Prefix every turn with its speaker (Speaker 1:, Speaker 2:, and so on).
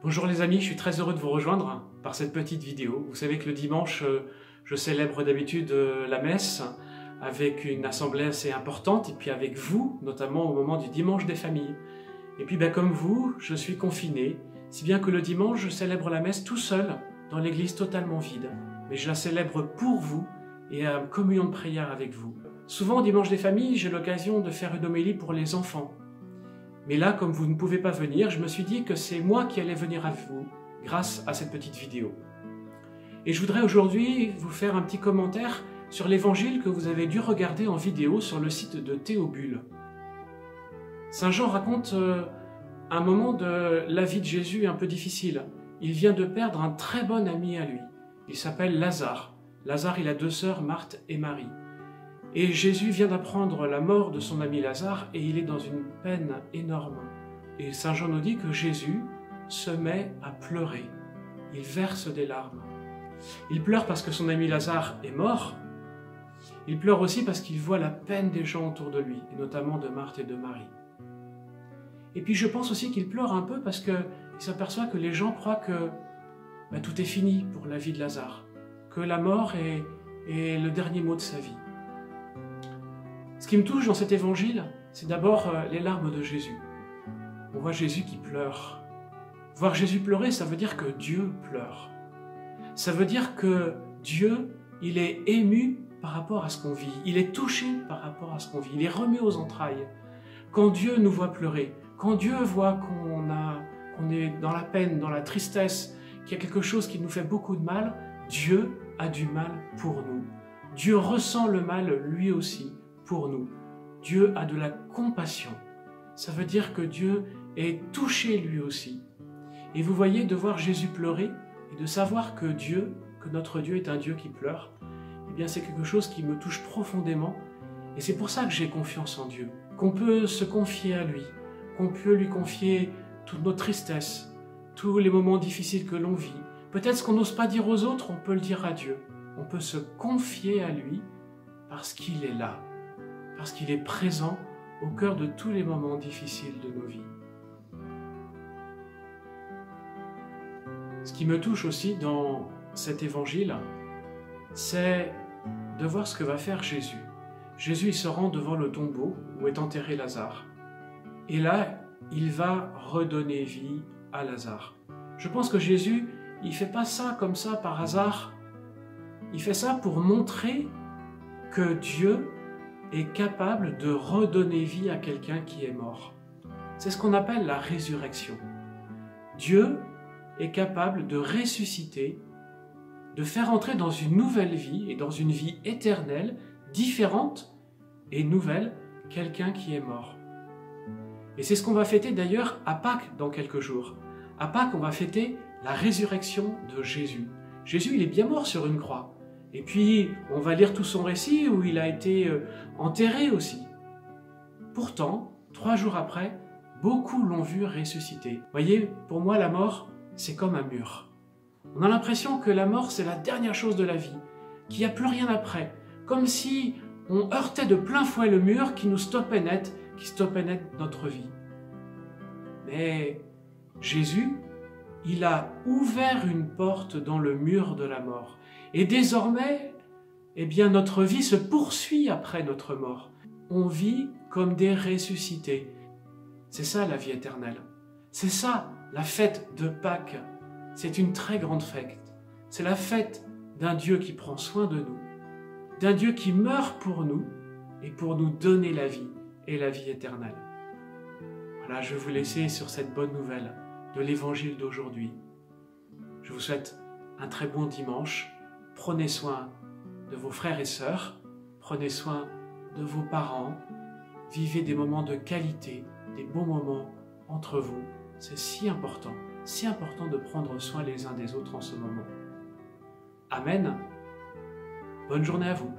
Speaker 1: Bonjour les amis, je suis très heureux de vous rejoindre par cette petite vidéo. Vous savez que le dimanche, je célèbre d'habitude la messe avec une assemblée assez importante et puis avec vous, notamment au moment du dimanche des familles. Et puis comme vous, je suis confiné, si bien que le dimanche, je célèbre la messe tout seul dans l'église totalement vide. Mais je la célèbre pour vous et à communion de prière avec vous. Souvent au dimanche des familles, j'ai l'occasion de faire une homélie pour les enfants. Mais là, comme vous ne pouvez pas venir, je me suis dit que c'est moi qui allais venir à vous grâce à cette petite vidéo. Et je voudrais aujourd'hui vous faire un petit commentaire sur l'évangile que vous avez dû regarder en vidéo sur le site de Théobule. Saint Jean raconte un moment de la vie de Jésus un peu difficile. Il vient de perdre un très bon ami à lui. Il s'appelle Lazare. Lazare, il a deux sœurs, Marthe et Marie. Et Jésus vient d'apprendre la mort de son ami Lazare et il est dans une peine énorme. Et Saint Jean nous dit que Jésus se met à pleurer. Il verse des larmes. Il pleure parce que son ami Lazare est mort. Il pleure aussi parce qu'il voit la peine des gens autour de lui, et notamment de Marthe et de Marie. Et puis je pense aussi qu'il pleure un peu parce qu'il s'aperçoit que les gens croient que tout est fini pour la vie de Lazare, que la mort est le dernier mot de sa vie. Ce qui me touche dans cet évangile, c'est d'abord les larmes de Jésus. On voit Jésus qui pleure. Voir Jésus pleurer, ça veut dire que Dieu pleure. Ça veut dire que Dieu, il est ému par rapport à ce qu'on vit. Il est touché par rapport à ce qu'on vit. Il est remis aux entrailles. Quand Dieu nous voit pleurer, quand Dieu voit qu'on est dans la peine, dans la tristesse, qu'il y a quelque chose qui nous fait beaucoup de mal, Dieu a du mal pour nous. Dieu ressent le mal lui aussi pour nous. Dieu a de la compassion. Ça veut dire que Dieu est touché lui aussi. Et vous voyez, de voir Jésus pleurer et de savoir que notre Dieu est un Dieu qui pleure, eh bien c'est quelque chose qui me touche profondément. Et c'est pour ça que j'ai confiance en Dieu, qu'on peut se confier à lui, qu'on peut lui confier toutes nos tristesses, tous les moments difficiles que l'on vit. Peut-être ce qu'on n'ose pas dire aux autres, on peut le dire à Dieu. On peut se confier à lui parce qu'il est là, parce qu'il est présent au cœur de tous les moments difficiles de nos vies. Ce qui me touche aussi dans cet évangile, c'est de voir ce que va faire Jésus. Jésus, il se rend devant le tombeau où est enterré Lazare. Et là, il va redonner vie à Lazare. Je pense que Jésus, il ne fait pas ça comme ça par hasard. Il fait ça pour montrer que Dieu est capable de redonner vie à quelqu'un qui est mort. C'est ce qu'on appelle la résurrection. Dieu est capable de ressusciter, de faire entrer dans une nouvelle vie et dans une vie éternelle, différente et nouvelle, quelqu'un qui est mort. Et c'est ce qu'on va fêter d'ailleurs à Pâques dans quelques jours. À Pâques, on va fêter la résurrection de Jésus. Jésus, il est bien mort sur une croix. Et puis, on va lire tout son récit où il a été enterré aussi. Pourtant, 3 jours après, beaucoup l'ont vu ressusciter. Voyez, pour moi, la mort, c'est comme un mur. On a l'impression que la mort, c'est la dernière chose de la vie, qu'il n'y a plus rien après. Comme si on heurtait de plein fouet le mur qui nous stoppait net, qui stoppait net notre vie. Mais Jésus, il a ouvert une porte dans le mur de la mort. Et désormais, eh bien, notre vie se poursuit après notre mort. On vit comme des ressuscités. C'est ça la vie éternelle. C'est ça la fête de Pâques. C'est une très grande fête. C'est la fête d'un Dieu qui prend soin de nous, d'un Dieu qui meurt pour nous et pour nous donner la vie et la vie éternelle. Voilà, je vais vous laisser sur cette bonne nouvelle de l'évangile d'aujourd'hui. Je vous souhaite un très bon dimanche. Prenez soin de vos frères et sœurs, prenez soin de vos parents, vivez des moments de qualité, des bons moments entre vous. C'est si important de prendre soin les uns des autres en ce moment. Amen. Bonne journée à vous.